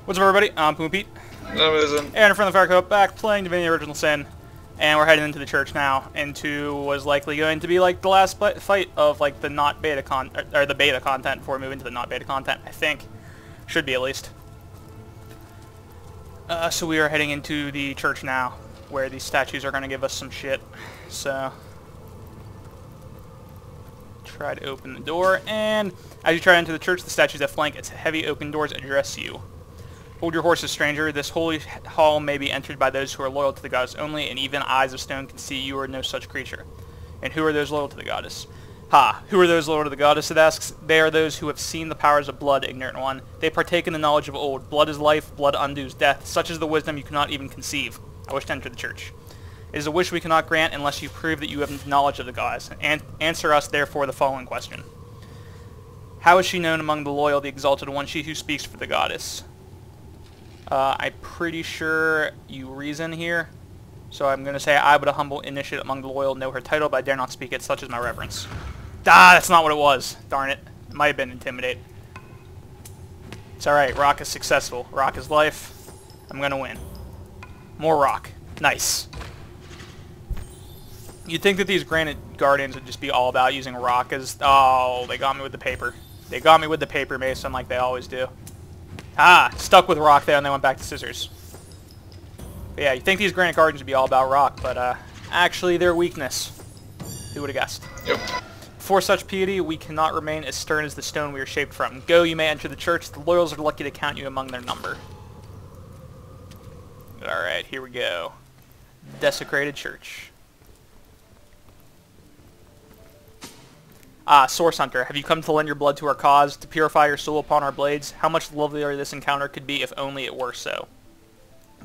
What's up, everybody? I'm Puma Pete. No, it isn't. And in front of the Fire Co, back playing Divinity Original Sin. And we're heading into the church now, into what is likely going to be like the last fight of like the not beta or the beta content before we move into the not beta content, I think. Should be at least. So we are heading into the church now, where these statues are going to give us some shit. So try to open the door, and as you try to enter the church, the statues that flank its heavy oaken doors address you. Hold your horses, stranger. This holy hall may be entered by those who are loyal to the goddess only, and even eyes of stone can see you are no such creature. And who are those loyal to the goddess? Ha! Who are those loyal to the goddess, it asks. They are those who have seen the powers of blood, ignorant one. They partake in the knowledge of old. Blood is life, blood undoes death. Such is the wisdom you cannot even conceive. I wish to enter the church. It is a wish we cannot grant unless you prove that you have knowledge of the goddess. Answer us, therefore, the following question. How is she known among the loyal, the exalted one, she who speaks for the goddess? I'm pretty sure you reason here, so I'm going to say I, but a humble initiate among the loyal, know her title, but I dare not speak it, such is my reverence. Ah, that's not what it was. Darn it. It might have been intimidate. It's alright, rock is successful. Rock is life. I'm going to win. More rock. Nice. You'd think that these granite guardians would just be all about using rock as... Oh, they got me with the paper. They got me with the paper, Mason, like they always do. Ah, stuck with rock there, and they went back to scissors. But yeah, you think these granite guardians would be all about rock, but actually their weakness. Who would have guessed? Yep. For such piety, we cannot remain as stern as the stone we are shaped from. Go, you may enter the church. The loyals are lucky to count you among their number. Alright, here we go. Desecrated church. Ah, Source Hunter, have you come to lend your blood to our cause, to purify your soul upon our blades? How much lovelier this encounter could be if only it were so.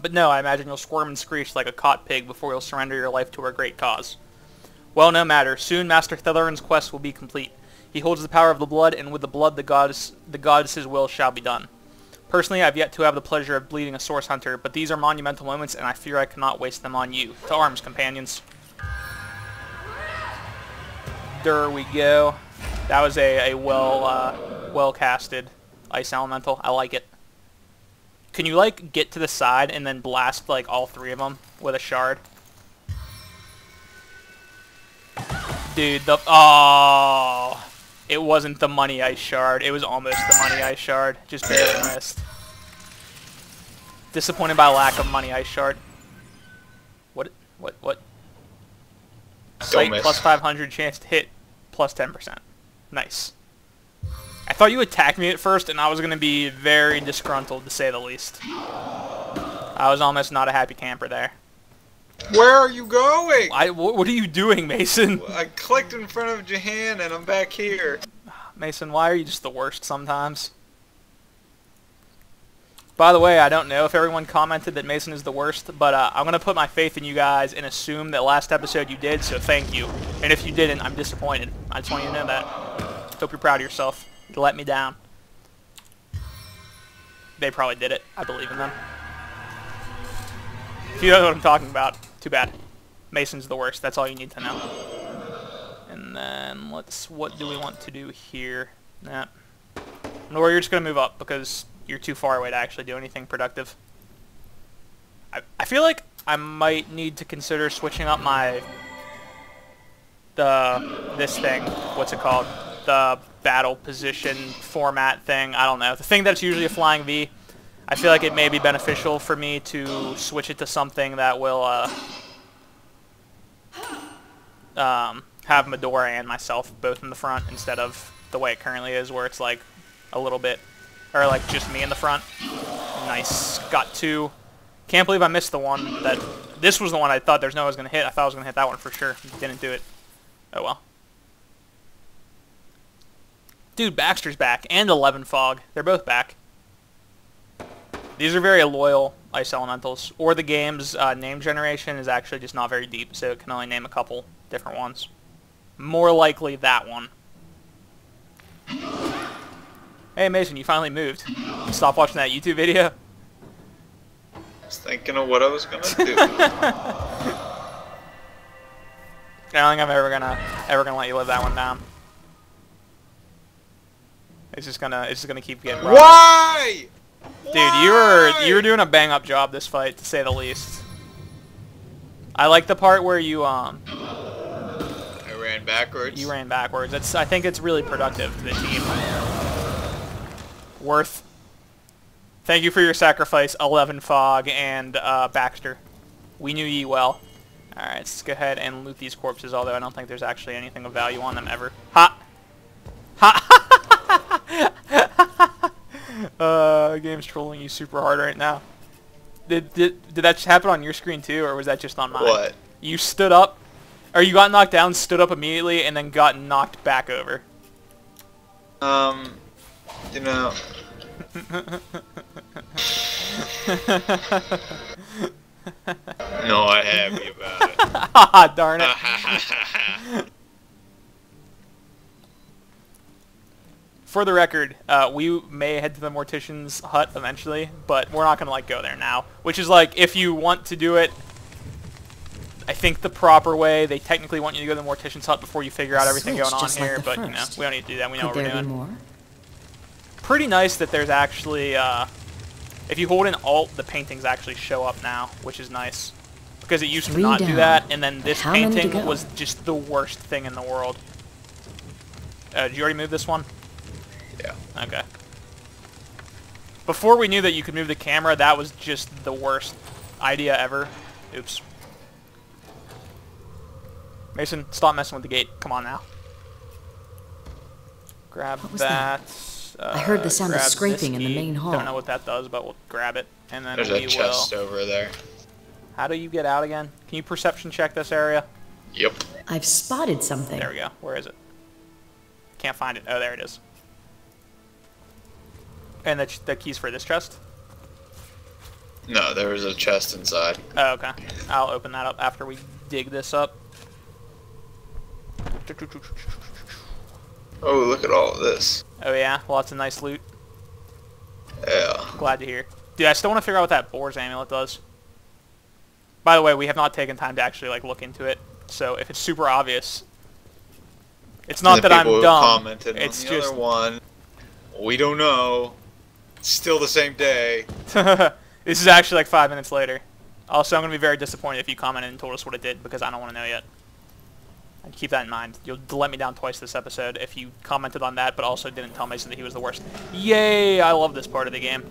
But no, I imagine you'll squirm and screech like a caught pig before you'll surrender your life to our great cause. Well, no matter. Soon Master Thelarin's quest will be complete. He holds the power of the blood, and with the blood the goddess's will shall be done. Personally, I have yet to have the pleasure of bleeding a Source Hunter, but these are monumental moments, and I fear I cannot waste them on you. To arms, companions. There we go. That was a well casted ice elemental. I like it. Can you like get to the side and then blast like all three of them with a shard? Dude, it wasn't the money ice shard. It was almost the money ice shard. Just barely missed. Disappointed by lack of money ice shard. What? Sight plus 500 chance to hit plus 10%. Nice. I thought you attacked me at first, and I was going to be very disgruntled, to say the least. I was almost not a happy camper there. Where are you going? What are you doing, Mason? I clicked in front of Jahan, and I'm back here. Mason, why are you just the worst sometimes? By the way, I don't know if everyone commented that Mason is the worst, but I'm going to put my faith in you guys and assume that last episode you did, so thank you. And if you didn't, I'm disappointed. I just want you to know that. Hope you're proud of yourself. You let me down. They probably did it. I believe in them. If you don't know what I'm talking about, too bad. Mason's the worst. That's all you need to know. And then what do we want to do here? Nah. Or you're just going to move up because you're too far away to actually do anything productive. I feel like I might need to consider switching up this thing. What's it called? The battle position format thing. I don't know. The thing that's usually a flying V. I feel like it may be beneficial for me to switch it to something that will have Medora and myself both in the front instead of the way it currently is, where it's like a little bit, or like just me in the front. Nice. Got two. Can't believe I missed the one that... This was the one I thought there's no way I was going to hit. I thought I was going to hit that one for sure. Didn't do it. Oh well. Dude, Baxter's back. And 11 Fog. They're both back. These are very loyal ice elementals. Or the game's name generation is actually just not very deep, so it can only name a couple different ones. More likely that one. Hey Mason, you finally moved. Stop watching that YouTube video. I was thinking of what I was gonna do. I don't think I'm ever gonna let you live that one down. It's just gonna keep getting brought Why? Dude, you were doing a bang up job this fight, to say the least. I like the part where you I ran backwards. You ran backwards. I think it's really productive to the team. Worth. Thank you for your sacrifice, 11 Fog and Baxter. We knew ye well. Alright, let's go ahead and loot these corpses, although I don't think there's actually anything of value on them ever. Ha! Ha! Game's trolling you super hard right now. Did that happen on your screen too, or was that just on mine? What? You stood up, or you got knocked down, stood up immediately, and then got knocked back over. You know. Not happy about it. Haha, darn it. For the record, we may head to the Mortician's hut eventually, but we're not going to like go there now. Which is like, if you want to do it, I think the proper way, they technically want you to go to the Mortician's hut before you figure out everything going on here, but you know, we don't need to do that. We know what we're doing. More? Pretty nice that there's actually, if you hold in Alt, the paintings actually show up now, which is nice. Because it used to not do that, and then this painting was just the worst thing in the world. Did you already move this one? Yeah. Okay. Before we knew that you could move the camera, that was just the worst idea ever. Oops. Mason, stop messing with the gate. Come on now. Grab that. I heard the sound of scraping in the main hall. Don't know what that does, but we'll grab it, and then There's a chest over there. How do you get out again? Can you perception check this area? Yep. I've spotted something. There we go. Where is it? Can't find it. Oh, there it is. And the keys for this chest? No, there was a chest inside. Oh, okay. I'll open that up after we dig this up. Oh, look at all of this. Oh yeah, lots of nice loot. Yeah. Glad to hear. Dude, I still want to figure out what that Boar's amulet does. By the way, we have not taken time to actually like look into it, so if it's super obvious, it's not that I'm dumb. Commented it's on the just other one. We don't know. It's still the same day. This is actually like 5 minutes later. Also, I'm gonna be very disappointed if you commented and told us what it did because I don't want to know yet. And keep that in mind. You'll let me down twice this episode if you commented on that, but also didn't tell Mason that he was the worst. Yay! I love this part of the game.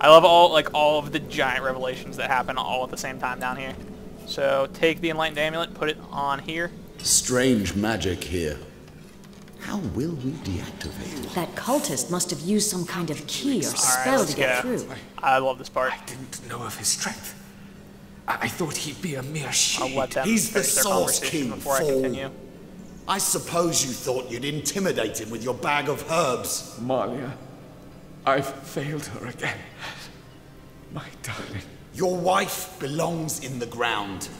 I love all of the giant revelations that happen all at the same time down here. So take the Enlightened Amulet, put it on here. Strange magic here. How will we deactivate? That cultist must have used some kind of key or spell let's to get go. through. I love this part. I didn't know of his strength. I thought he'd be a mere I'll let shade. them He's the finish their Source conversation King, before I fool. continue. I suppose you thought you'd intimidate him with your bag of herbs. Malia, I've failed her again. My darling. Your wife belongs in the ground.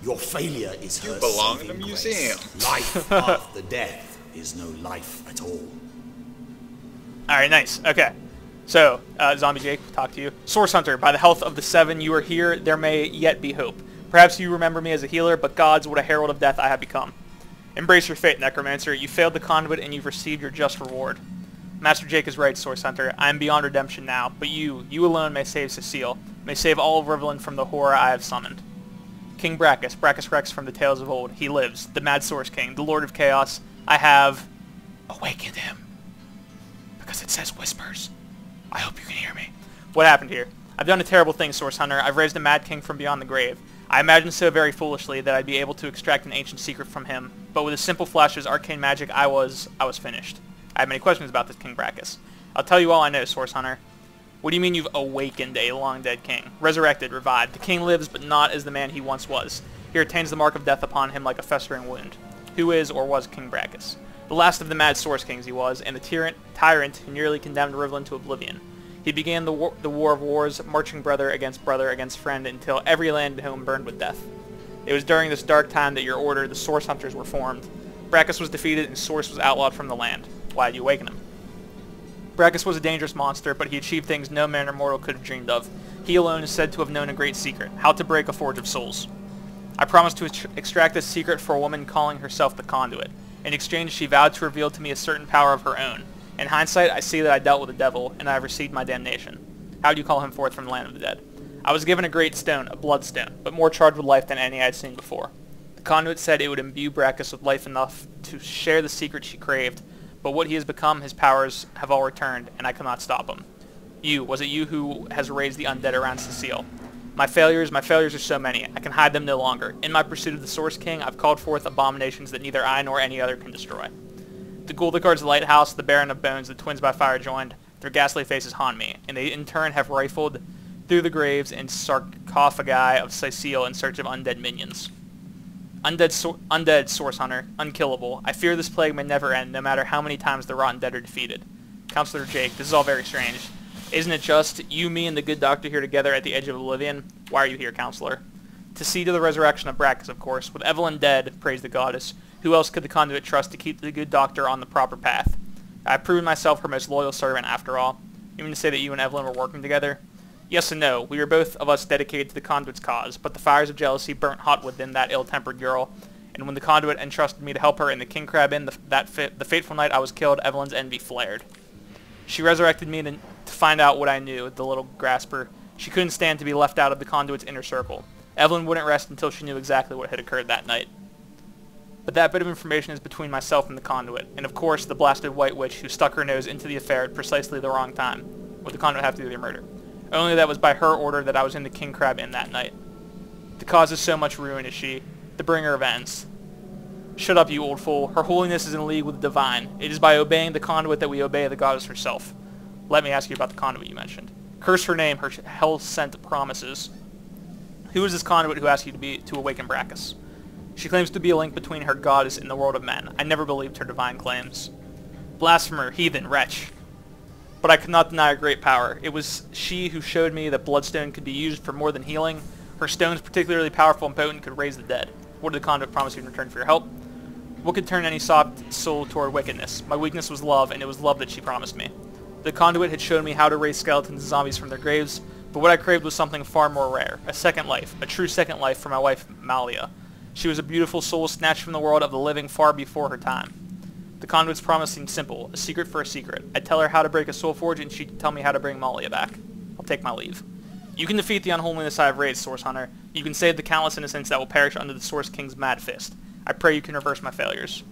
Your failure is her belong in a saving museum. grace. Life after death is no life at all. Alright, nice. Okay. So, Zombie Jake, talk to you. Source Hunter, by the health of the seven, you are here. There may yet be hope. Perhaps you remember me as a healer, but gods, what a herald of death I have become. Embrace your fate, Necromancer. You failed the conduit, and you've received your just reward. Master Jake is right, Source Hunter. I am beyond redemption now, but you alone may save Cecile, may save all of Riverland from the horror I have summoned. King Brachus, Brachus Rex from the tales of old. He lives, the Mad Source King, the Lord of Chaos. I have awakened him. Because it says whispers. I hope you can hear me. What happened here? I've done a terrible thing, Source Hunter. I've raised a Mad King from beyond the grave. I imagined so very foolishly that I'd be able to extract an ancient secret from him, but with a simple flash of arcane magic, I was finished. I have many questions about this King Brachus. I'll tell you all I know, Source Hunter. What do you mean you've awakened a long-dead king? Resurrected, revived. The king lives, but not as the man he once was. He retains the mark of death upon him like a festering wound. Who is or was King Brachus? The last of the Mad Source Kings he was, and the tyrant who nearly condemned Riverland to oblivion. He began the war of wars, marching brother against friend, until every land and home burned with death. It was during this dark time that your order, the Source Hunters, were formed. Brachus was defeated and Source was outlawed from the land. Why did you awaken him? Brachus was a dangerous monster, but he achieved things no man or mortal could have dreamed of. He alone is said to have known a great secret, how to break a forge of souls. I promised to extract this secret for a woman calling herself the Conduit. In exchange, she vowed to reveal to me a certain power of her own. In hindsight, I see that I dealt with the devil, and I have received my damnation. How do you call him forth from the land of the dead? I was given a great stone, a bloodstone, but more charged with life than any I had seen before. The conduit said it would imbue Brachus with life enough to share the secret she craved, but what he has become, his powers have all returned, and I cannot stop him. Was it you who has raised the undead around Cecile? My failures are so many, I can hide them no longer. In my pursuit of the Source King, I've called forth abominations that neither I nor any other can destroy. The ghoul that guards the lighthouse, the Baron of Bones, the twins by fire joined, their ghastly faces haunt me, and they in turn have rifled through the graves and sarcophagi of Cecile in search of undead minions. Undead Source Hunter, unkillable. I fear this plague may never end, no matter how many times the rotten dead are defeated. Counselor Jake, this is all very strange. Isn't it just you, me, and the good doctor here together at the edge of oblivion? Why are you here, Counselor? To see to the resurrection of Brachus, of course. With Evelyn dead, praise the goddess, who else could the conduit trust to keep the good doctor on the proper path? I have proven myself her most loyal servant, after all. You mean to say that you and Evelyn were working together? Yes and no. We were both of us dedicated to the conduit's cause, but the fires of jealousy burnt hot within that ill-tempered girl, and when the conduit entrusted me to help her in the King Crab Inn the fateful night I was killed, Evelyn's envy flared. She resurrected me to find out what I knew, the little grasper. She couldn't stand to be left out of the conduit's inner circle. Evelyn wouldn't rest until she knew exactly what had occurred that night. But that bit of information is between myself and the conduit, and of course the blasted white witch who stuck her nose into the affair at precisely the wrong time. What did the conduit have to do with your murder? Only that was by her order that I was in the King Crab Inn that night. The cause of so much ruin is she, the bringer of ends. Shut up, you old fool. Her holiness is in league with the divine. It is by obeying the conduit that we obey the goddess herself. Let me ask you about the conduit you mentioned. Curse her name, her hell-sent promises. Who is this conduit who asked you to awaken Brachus? She claims to be a link between her goddess and the world of men. I never believed her divine claims. Blasphemer, heathen, wretch. But I could not deny her great power. It was she who showed me that bloodstone could be used for more than healing. Her stones, particularly powerful and potent, could raise the dead. What did the conduit promise you in return for your help? What could turn any soft soul toward wickedness? My weakness was love, and it was love that she promised me. The conduit had shown me how to raise skeletons and zombies from their graves, but what I craved was something far more rare. A second life. A true second life for my wife, Malia. She was a beautiful soul snatched from the world of the living far before her time. The conduit's promise seemed simple, a secret for a secret. I'd tell her how to break a soul forge, and she'd tell me how to bring Malia back. I'll take my leave. You can defeat the unholiness I have raised, Source Hunter. You can save the countless innocents that will perish under the Source King's mad fist. I pray you can reverse my failures.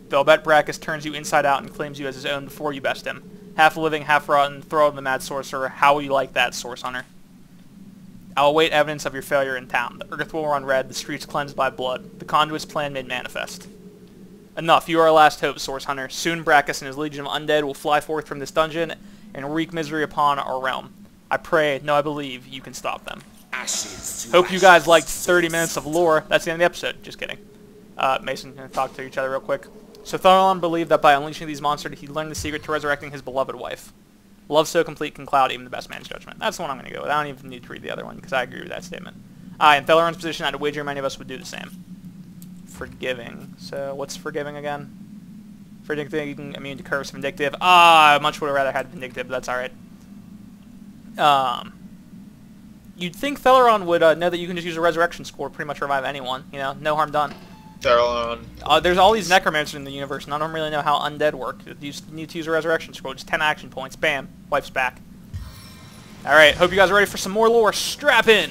Though I'll bet Brachus turns you inside out and claims you as his own before you best him. Half living, half rotten, throw of the mad sorcerer. How will you like that, Source Hunter? I'll await evidence of your failure in town. The earth will run red, the streets cleansed by blood. The conduit's plan made manifest. Enough, you are our last hope, Source Hunter. Soon Brachus and his legion of undead will fly forth from this dungeon and wreak misery upon our realm. I pray, no I believe, you can stop them. Hope you guys liked 30 minutes of lore. That's the end of the episode. Just kidding. Mason, gonna talk to each other real quick. So Tharlan believed that by unleashing these monsters, he'd learn the secret to resurrecting his beloved wife. Love so complete can cloud even the best man's judgment. That's the one I'm going to go with. I don't even need to read the other one, because I agree with that statement. In Thalan's position, I'd wager many of us would do the same. Forgiving. So, what's forgiving again? Vindictive, immune to curse, vindictive. I much would have rather had vindictive, but that's alright. You'd think Thelaron would know that you can just use a resurrection score to pretty much revive anyone. You know, no harm done. Thelaron. There's all these necromancers in the universe, and I don't really know how undead work. You just need to use a resurrection scroll. Just 10 action points. Bam. Wife's back. Alright, hope you guys are ready for some more lore. Strap in!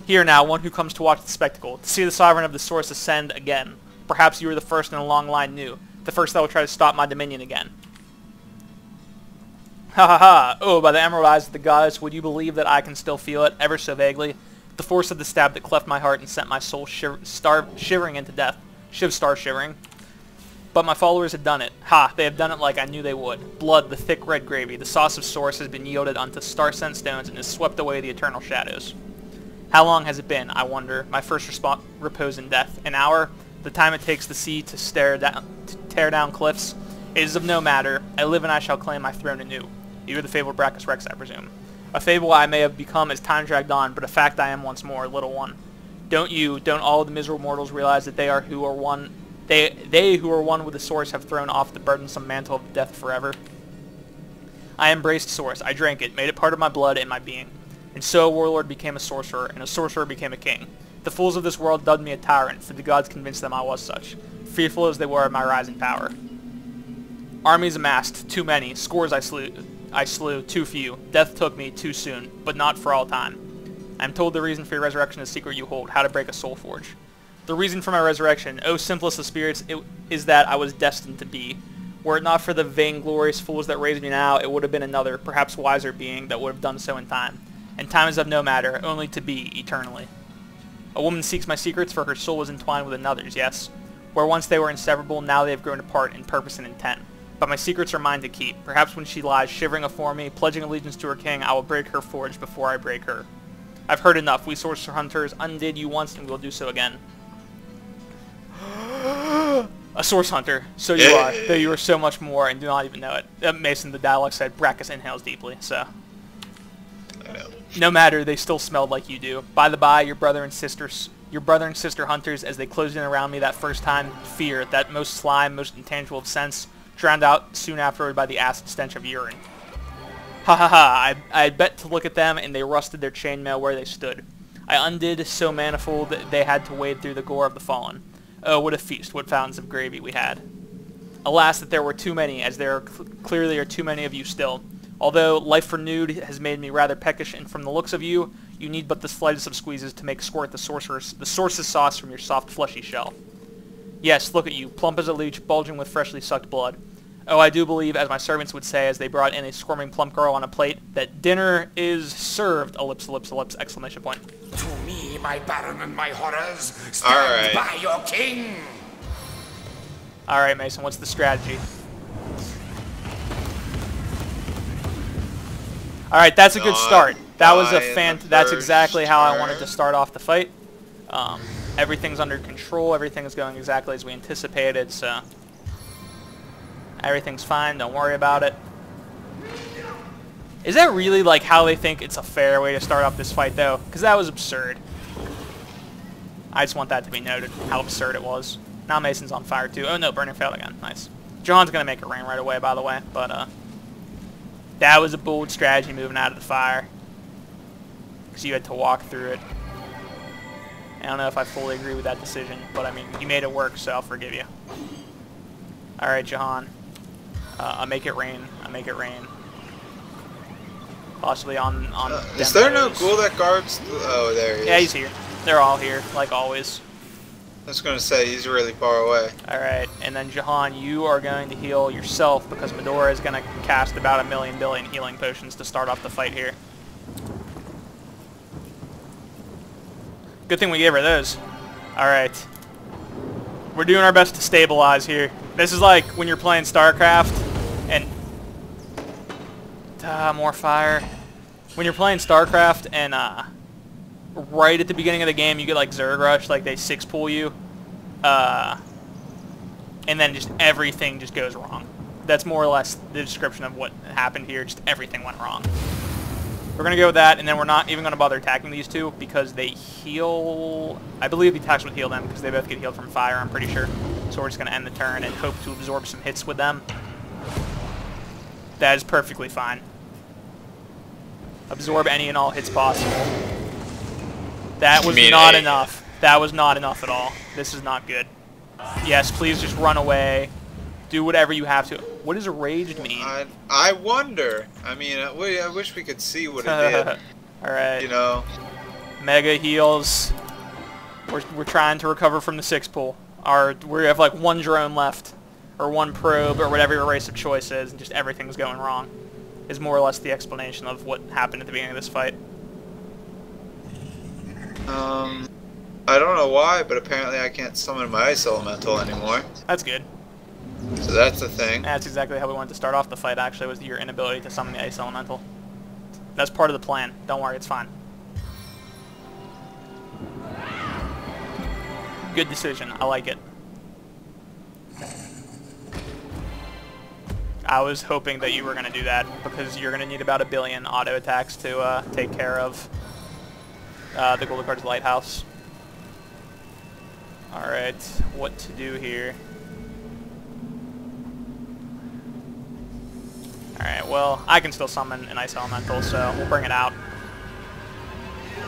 Here now, one who comes to watch the spectacle, to see the Sovereign of the Source ascend again. Perhaps you were the first in a long line new. The first that will try to stop my dominion again. Ha ha ha! Oh, by the emerald eyes of the goddess, would you believe that I can still feel it, ever so vaguely? The force of the stab that cleft my heart and sent my soul shivering into death. Star shivering. But my followers had done it. Ha! They have done it like I knew they would. Blood, the thick red gravy, the sauce of source has been yielded unto star-sent stones and has swept away the eternal shadows. How long has it been, I wonder, my first repose in death? An hour? The time it takes the sea to tear down cliffs? It is of no matter. I live and I shall claim my throne anew. You are the fabled Brachus Rex, I presume. A fable I may have become as time dragged on, but a fact I am once more, little one. Don't all of the miserable mortals realize that they who are one with the Source have thrown off the burdensome mantle of death forever? I embraced Source, I drank it, made it part of my blood and my being. And so a warlord became a sorcerer, and a sorcerer became a king. The fools of this world dubbed me a tyrant, for the gods convinced them I was such, fearful as they were of my rising power. Armies amassed, too many, scores I slew, I slew too few. Death took me too soon, but not for all time. I am told the reason for your resurrection is a secret you hold, how to break a soul forge. The reason for my resurrection, O simplest of spirits, is that I was destined to be. Were it not for the vainglorious fools that raised me now, it would have been another, perhaps wiser being that would have done so in time. And time is of no matter, only to be eternally. A woman seeks my secrets, for her soul was entwined with another's, yes. Where once they were inseparable, now they have grown apart in purpose and intent. But my secrets are mine to keep. Perhaps when she lies shivering afore me, pledging allegiance to her king, I will break her forge before I break her. I've heard enough. We sorcerer hunters undid you once, and we will do so again. A source hunter. So you are. Though you are so much more and do not even know it. Mason, the dialogue said, Brackus inhales deeply, so. I know. No matter, they still smelled like you do. By the by, your brother and sister hunters, as they closed in around me that first time, fear, that most sly, most intangible of sense, drowned out soon afterward by the acid stench of urine. Ha ha ha, I had bet to look at them, and they rusted their chainmail where they stood. I undid so manifold that they had to wade through the gore of the fallen. Oh, what a feast, what fountains of gravy we had. Alas, that there were too many, as there clearly are too many of you still. Although life renewed has made me rather peckish, and from the looks of you, you need but the slightest of squeezes to make squirt the source's sauce from your soft, fleshy shell. Yes, look at you, plump as a leech, bulging with freshly sucked blood. Oh, I do believe, as my servants would say as they brought in a squirming plump girl on a plate, that dinner is served, ellipse, ellipse, ellipse, exclamation point. To me, my baron and my horrors, stand by your king! Alright, Mason, what's the strategy? Alright, that's a good start. That was a that's exactly how I wanted to start off the fight. Everything's under control, everything is going exactly as we anticipated, so everything's fine, don't worry about it. Is that really like how they think it's a fair way to start off this fight though? Because that was absurd. I just want that to be noted, how absurd it was. Now Mason's on fire too. Oh no, burning failed again, nice. John's gonna make it rain right away, by the way, but that was a bold strategy moving out of the fire. Because you had to walk through it. I don't know if I fully agree with that decision, but I mean, you made it work, so I'll forgive you. Alright, Jahan. I'll make it rain. I'll make it rain. Possibly on is there no ghoul that guards? Oh, there he is. Yeah, he's here. They're all here, like always. I was going to say, he's really far away. Alright, and then Jahan, you are going to heal yourself because Medora is going to cast about 1 billion healing potions to start off the fight here. Good thing we gave her those. Alright. We're doing our best to stabilize here. This is like when you're playing StarCraft and... more fire. When you're playing StarCraft and right at the beginning of the game you get like Zerg Rush, like they 6-pull you. And then just everything just goes wrong. That's more or less the description of what happened here. Just everything went wrong. We're going to go with that, and then we're not even going to bother attacking these two because they heal... I believe the attacks would heal them because they both get healed from fire, I'm pretty sure. So we're just going to end the turn and hope to absorb some hits with them. That is perfectly fine. Absorb any and all hits possible. That was not enough. That was not enough at all. This is not good. Yes, please just run away. Do whatever you have to. What does raged mean? I wonder. I mean, I wish we could see what it did. Alright. You know. Mega heals. We're trying to recover from the 6-pull. We have like 1 drone left. Or 1 probe, or whatever your race of choice is, and just everything's going wrong. Is more or less the explanation of what happened at the beginning of this fight. I don't know why, but apparently I can't summon my ice elemental anymore. That's good. So that's the thing. That's exactly how we wanted to start off the fight, actually, was your inability to summon the ice elemental. That's part of the plan. Don't worry, it's fine. Good decision. I like it. I was hoping that you were going to do that, because you're going to need about 1 billion auto attacks to take care of the Goldacard's Lighthouse. Alright, what to do here? Alright, well, I can still summon an Ice Elemental, so we'll bring it out.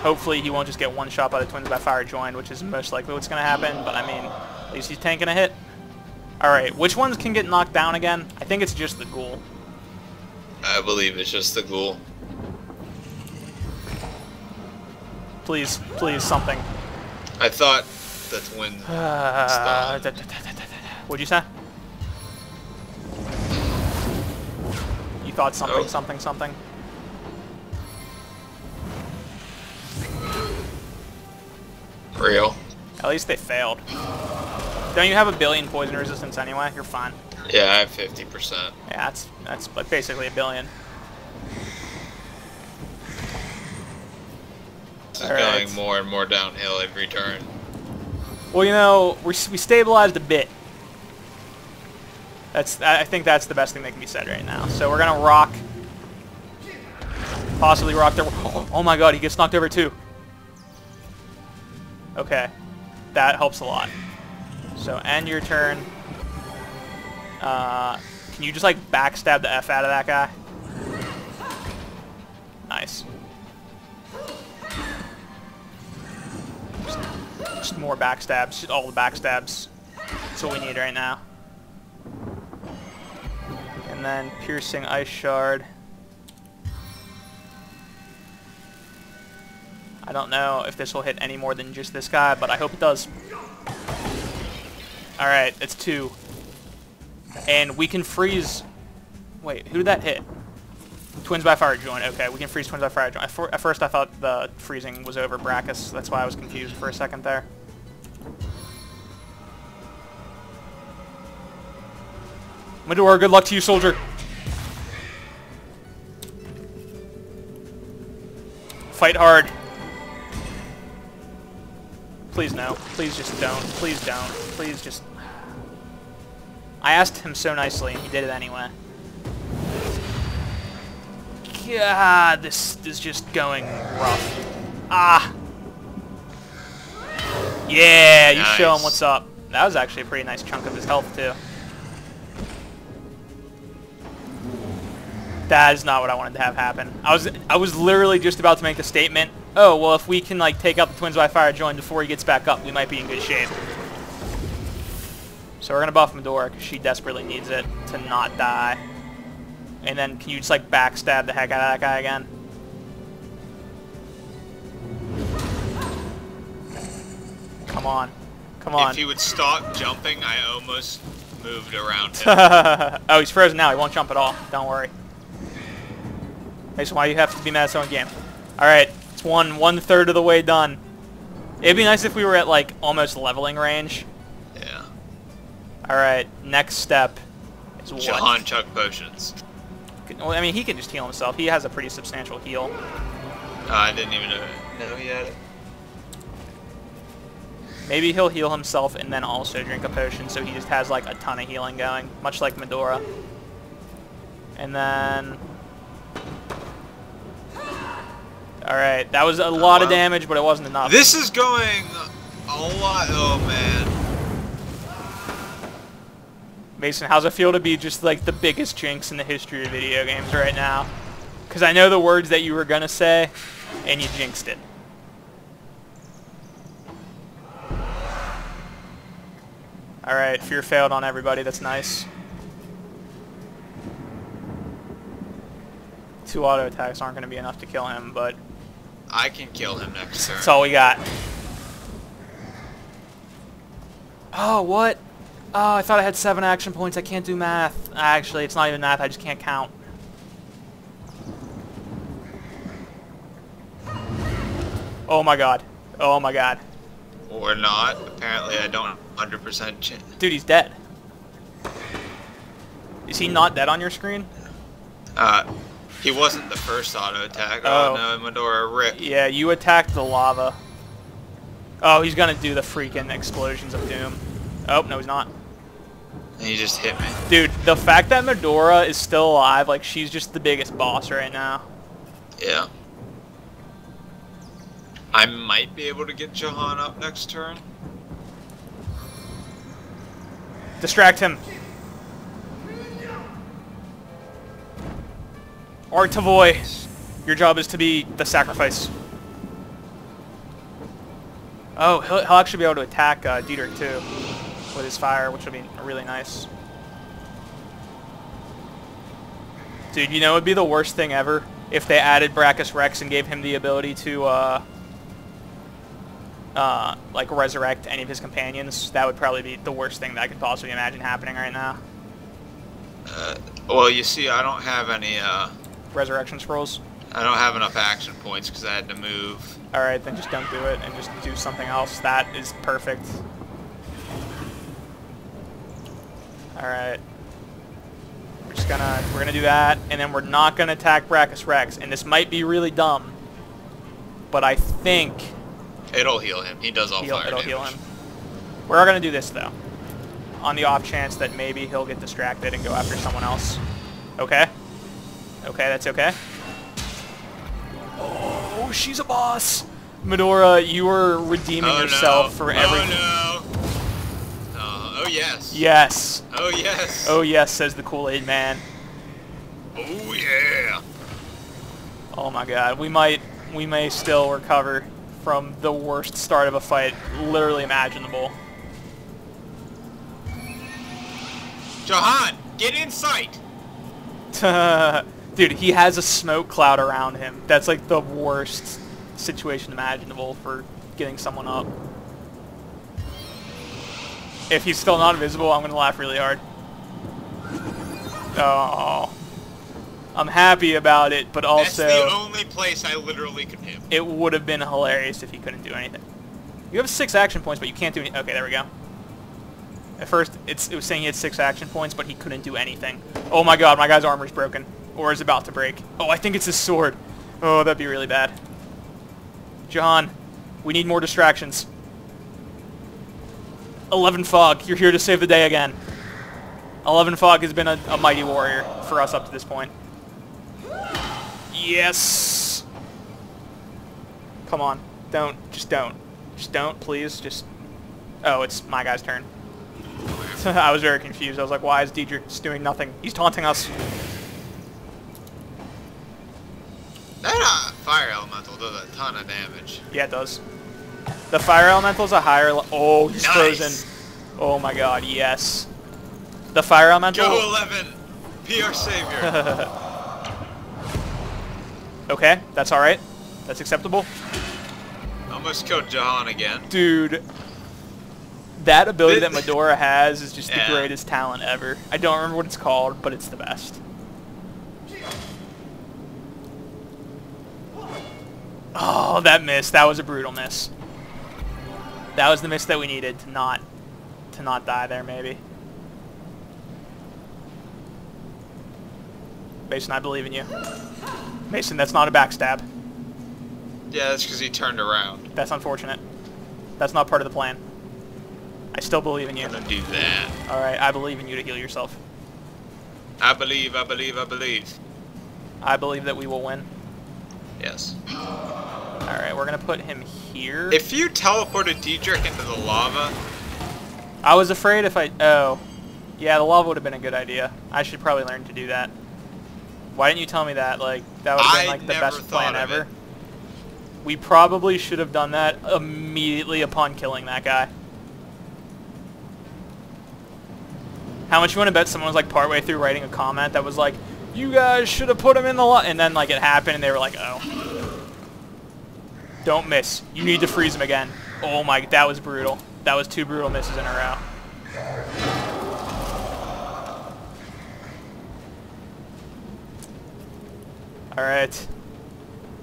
Hopefully he won't just get one shot by the Twins by Fire joined, which is most likely what's going to happen, but I mean, at least he's tanking a hit. Alright, which ones can get knocked down again? I think it's just the Ghoul. I believe it's just the ghoul. Please, please, something. I thought the twin stunned. What'd you say? You thought something, Oh. something. Real. At least they failed. Don't you have a billion poison resistance anyway? You're fine. Yeah, I have 50%. Yeah, that's like basically a billion. This is Alright. going more and more downhill every turn. Well, you know, we stabilized a bit. I think that's the best thing that can be said right now. So we're gonna rock, possibly rock their. Oh my God, he gets knocked over too. Okay, that helps a lot. So end your turn. Can you just like backstab the F out of that guy? Nice. Just more backstabs. Just all the backstabs. That's what we need right now. And then piercing ice shard. I don't know if this will hit any more than just this guy, but I hope it does. Alright, it's 2. And we can freeze... Wait, who did that hit? Twins by Fire Joint. Okay, we can freeze Twins by Fire Joint. At first I thought the freezing was over Brachus. That's why I was confused for a second there. Medora, good luck to you, soldier. Fight hard. Please no. Please just don't. Please don't. Please just... I asked him so nicely, and he did it anyway. God, this is just going rough. Ah! Yeah, you show him what's up. That was actually a pretty nice chunk of his health, too. That is not what I wanted to have happen. I was literally just about to make the statement, oh, well, if we can like take out the Twins by Fire Joint before he gets back up, we might be in good shape. So we're going to buff Medora because she desperately needs it to not die. And then can you just like backstab the heck out of that guy again? Come on. Come on. If he would stop jumping, I almost moved around him. Oh, he's frozen now. He won't jump at all. Don't worry. That's why you have to be mad at someone game. Alright, it's one-third of the way done. It'd be nice if we were at like almost leveling range. Yeah. Alright, next step is what? Jahan chug potions. Well, I mean, he can just heal himself. He has a pretty substantial heal. I didn't even know he had it. Maybe he'll heal himself and then also drink a potion, so he just has like a ton of healing going, much like Medora. And then... Alright, that was a lot of damage, but it wasn't enough. This is going a lot. Oh, man. Mason, how's it feel to be just like the biggest jinx in the history of video games right now? Because I know the words that you were going to say, and you jinxed it. Alright, fear failed on everybody. That's nice. 2 auto attacks aren't going to be enough to kill him, but... I can kill him next turn. That's all we got. Oh, what? Oh, I thought I had 7 action points. I can't do math. Actually, it's not even math. I just can't count. Oh my god. Oh my god. Or not. Apparently I don't 100% chance. Dude, he's dead. Is he not dead on your screen? He wasn't the first auto attack. Oh, no, Medora ripped. Yeah, you attacked the lava. Oh, he's gonna do the freaking explosions of doom. Oh, no, he's not. And he just hit me. Dude, the fact that Medora is still alive, like, she's just the biggest boss right now. Yeah. I might be able to get Jahan up next turn. Distract him. Artavoy, your job is to be the sacrifice. Oh, he'll actually be able to attack Dietrich too with his fire, which will be really nice. Dude, you know it would be the worst thing ever if they added Brachus Rex and gave him the ability to, like, resurrect any of his companions. That would probably be the worst thing that I could possibly imagine happening right now. Well, you see, I don't have any, Resurrection scrolls? I don't have enough action points because I had to move. Alright, then just don't do it and just do something else. That is perfect. Alright. We're gonna do that, and then we're not gonna attack Brachus Rex. And this might be really dumb, but I think It'll heal him. He does all fire it'll damage. heal him. We're gonna do this though, on the off chance that maybe he'll get distracted and go after someone else. Okay? Okay, that's okay. Oh, she's a boss! Medora, you are redeeming yourself for everything. Oh no! Oh yes. Yes. Oh yes. Oh yes, says the Kool-Aid man. Oh yeah. Oh my god, we may still recover from the worst start of a fight literally imaginable. Jahan, get in sight! Dude, he has a smoke cloud around him. That's like the worst situation imaginable for getting someone up. If he's still not invisible, I'm gonna laugh really hard. Oh. I'm happy about it, but also... That's the only place I literally could hit. It would have been hilarious if he couldn't do anything. You have 6 action points, but you can't do any... Okay, there we go. At first, it was saying he had 6 action points, but he couldn't do anything. Oh my god, my guy's armor's broken. Or is about to break. Oh, I think it's his sword. Oh, that'd be really bad. Jahan, we need more distractions. 11 Fog, you're here to save the day again. 11 Fog has been a mighty warrior for us up to this point. Yes! Come on. Just don't, please. Just... Oh, it's my guy's turn. I was very confused. I was like, why is Diedrich just doing nothing? He's taunting us. That fire elemental does a ton of damage. Yeah, it does. The fire elemental's a higher... Oh, he's Nice. frozen. Oh my god, yes. The fire elemental... Go 11! Be our savior! Okay, that's alright. That's acceptable. Almost killed Jahan again. Dude, that ability that Medora has is just the Yeah. greatest talent ever. I don't remember what it's called, but it's the best. Oh, that miss. That was a brutal miss. That was the miss that we needed to not die there, maybe. Mason, I believe in you. Mason, that's not a backstab. Yeah, that's because he turned around. That's unfortunate. That's not part of the plan. I still believe in you. I'm gonna do that. Alright, I believe in you to heal yourself. I believe, I believe, I believe. I believe that we will win. Yes. Alright, we're gonna put him here. If you teleported Diedrich into the lava... I was afraid if I... Oh. Yeah, the lava would have been a good idea. I should probably learn to do that. Why didn't you tell me that? Like, that would have been like the best plan ever. We probably should have done that immediately upon killing that guy. How much you want to bet someone was like partway through writing a comment that was like, you guys should have put him in the lava, and then like it happened and they were like, oh. Don't miss. You need to freeze him again. Oh my, that was brutal. That was 2 brutal misses in a row. Alright.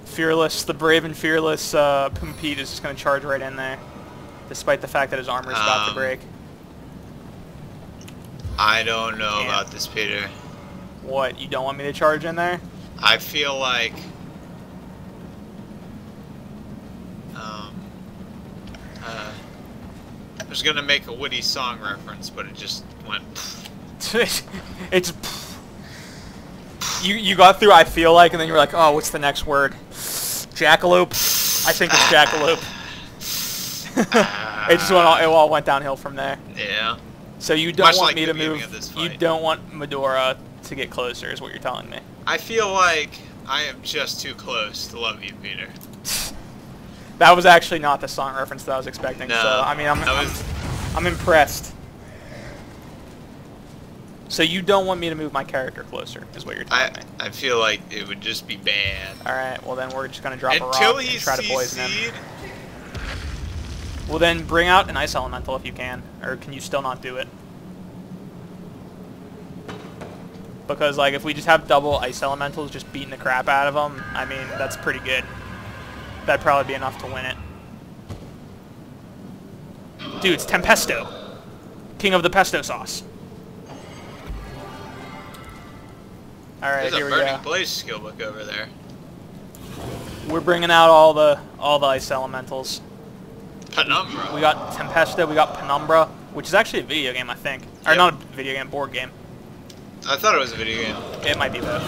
Fearless, the brave and fearless Pete is just going to charge right in there. Despite the fact that his armor is about to break. I don't know about this, Peter. What, you don't want me to charge in there? I feel like... I was gonna make a witty song reference, but it just went... It's... You got through I feel like, and then you were like, oh, what's the next word? Jackalope? I think it's jackalope. It all went downhill from there. Yeah. So you don't Much want like me the to beginning move. of this You fight. don't want Medora to get closer, is what you're telling me. I feel like I am just too close to love you, Peter. That was actually not the song reference that I was expecting. No, so I mean, I'm impressed. So you don't want me to move my character closer, is what you're telling me. I feel like it would just be bad. Alright, well then we're just gonna drop a rock Until and he try to sees poison him. seed. Well then, bring out an ice elemental if you can. Or can you still not do it? Because, like, if we just have double ice elementals just beating the crap out of them, I mean, that's pretty good. That'd probably be enough to win it. Dude, it's Tempesto. King of the pesto sauce. Alright, here we There's a go. Burning Blaze skill book over there. We're bringing out all the ice elementals. Penumbra. We got Tempesta, we got Penumbra, which is actually a video game, I think. Or Yep. not a video game, board game. I thought it was a video game. It might be both.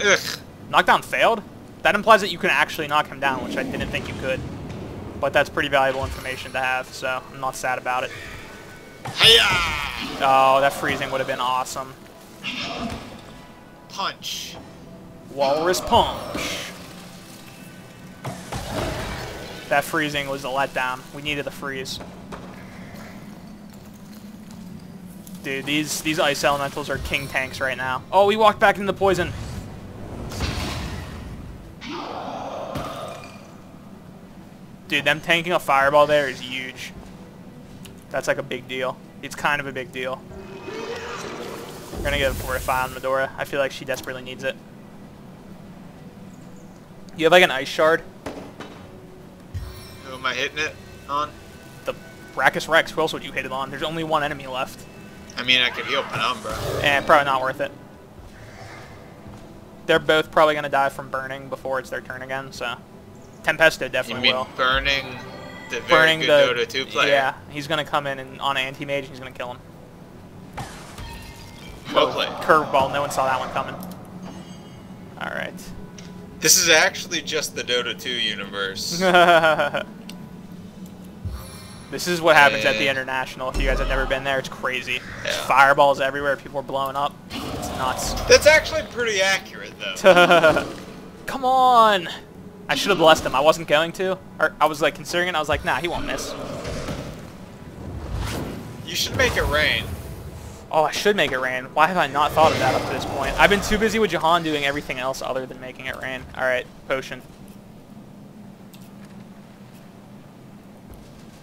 Ugh. Knockdown failed? That implies that you can actually knock him down, which I didn't think you could. But that's pretty valuable information to have, so I'm not sad about it. Hiya! Oh, that freezing would have been awesome. Punch. Walrus Punch. That freezing was a letdown. We needed the freeze. Dude, these ice elementals are king tanks right now. Oh, we walked back into the poison. Dude, them tanking a fireball there is huge. That's like a big deal. It's kind of a big deal. We're gonna get a fortify on Medora. I feel like she desperately needs it. You have like an ice shard? Who am I hitting it on? The Brachus Rex. Who else would you hit it on? There's only one enemy left. I mean, I could heal Penumbra. And probably not worth it. They're both probably gonna die from burning before it's their turn again, so Tempesto You definitely mean will. burning the very Burning good the Dota 2 player? Yeah, he's gonna come in and on anti-mage and he's gonna kill him. Well played. Curveball, no one saw that one coming. Alright. This is actually just the Dota 2 universe. This is what happens at the International. If you guys have never been there, it's crazy. There's Yeah. fireballs everywhere, people are blowing up. It's nuts. That's actually pretty accurate, though. Come on! I should have blessed him. I wasn't going to. Or I was like considering it. I was like, nah, he won't miss. You should make it rain. Oh, I should make it rain. Why have I not thought of that up to this point? I've been too busy with Jahan doing everything else other than making it rain. Alright, potion.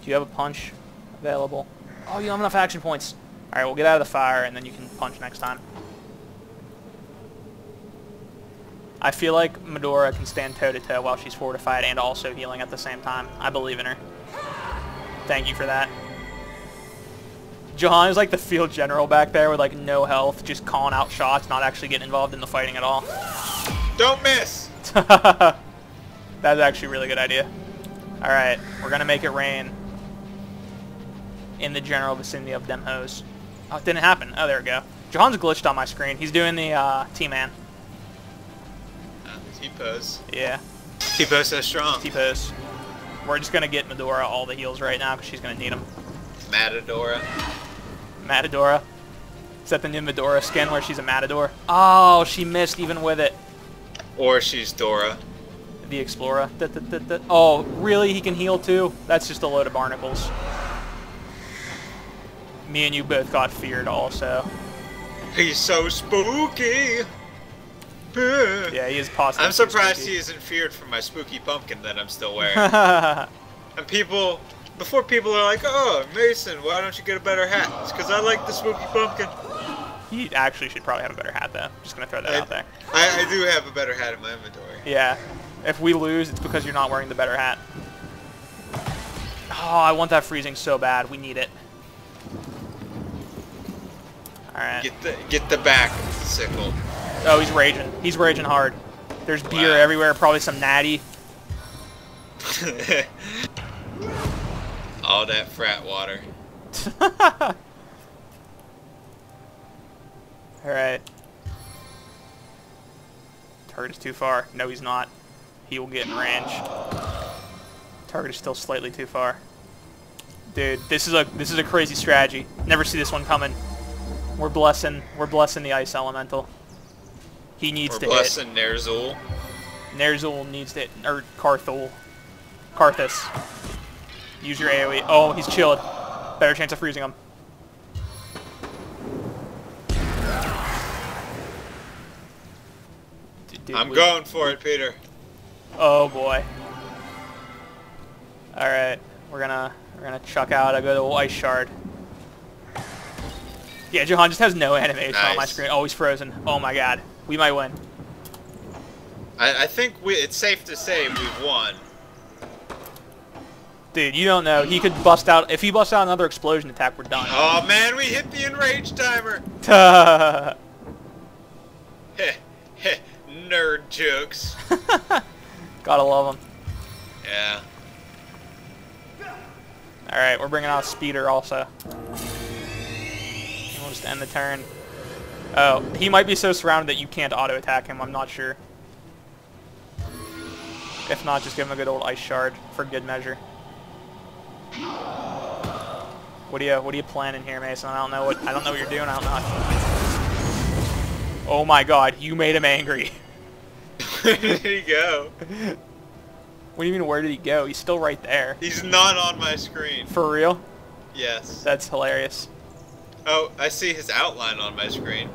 Do you have a punch available? Oh, you don't have enough action points. Alright, we'll get out of the fire and then you can punch next time. I feel like Medora can stand toe-to-toe while she's fortified and also healing at the same time. I believe in her. Thank you for that. Jahan is like the field general back there with like no health, just calling out shots, not actually getting involved in the fighting at all. Don't miss! That's actually a really good idea. Alright, we're gonna make it rain in the general vicinity of them hoes. Oh, it didn't happen. Oh, there we go. Jahan's glitched on my screen. He's doing the T-Man. T-pose. Yeah, T-pose so strong. T-pose. We're just gonna get Medora all the heals right now because she's gonna need them. Matadora. Matadora. Is that the new Medora skin where she's a Matador? Oh, she missed even with it. Or she's Dora. The Explorer. Oh, really? He can heal too? That's just a load of barnacles. Me and you both got feared also. He's so spooky! Yeah, he is possibly. I'm surprised he isn't feared for my spooky pumpkin that I'm still wearing. And people, before people are like, oh, Mason, why don't you get a better hat? It's because I like the spooky pumpkin. He actually should probably have a better hat though. Just gonna throw that out there. I do have a better hat in my inventory. Yeah. If we lose, it's because you're not wearing the better hat. Oh, I want that freezing so bad. We need it. Alright. Get the back sickle. Oh, he's raging. He's raging hard. There's beer Wow. everywhere, probably some natty. All that frat water. Alright. Target is too far. No, he's not. He will get in range. Target is still slightly too far. Dude, this is a crazy strategy. Never see this one coming. We're blessing the ice elemental. He needs to hit. We're blessing Nerzul. Nerzul needs to hit, or Karthul. Karthus. Use your AoE. Oh, he's chilled. Better chance of freezing him. Dude, I'm going for it, Peter. Oh boy. All right, we're gonna chuck out a good old ice shard. Yeah, Johan just has no animation on my Nice. screen. Always frozen. Oh my god, we might win. I think it's safe to say we've won. Dude, you don't know. He could bust out. If he busts out another explosion attack, we're done. Oh man, we hit the enrage timer. Heh, heh, nerd jokes. Gotta love him. Yeah. All right, we're bringing out a speeder also. We'll just end the turn. Oh, he might be so surrounded that you can't auto attack him. I'm not sure. If not, just give him a good old ice shard for good measure. What are you planning here, Mason? I don't know what you're doing. I don't know. Oh my god, you made him angry. Where did he go? What do you mean, where did he go? He's still right there. He's not on my screen. For real? Yes. That's hilarious. Oh, I see his outline on my screen.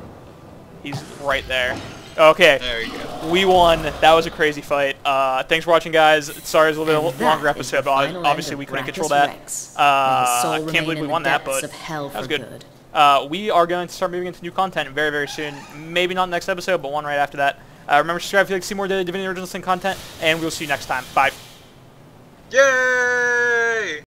He's right there. Okay. There we go. We won. That was a crazy fight. Thanks for watching, guys. Sorry it's a little bit longer That is episode, the but final obviously end we of couldn't control Brachus that. Rex. I May his soul can't believe remain we in won the that, depths but of hell that was for good. We are going to start moving into new content very, very soon. Maybe not next episode, but one right after that. Remember to subscribe if you'd like to see more Divinity Original Sin content, and we'll see you next time. Bye. Yay!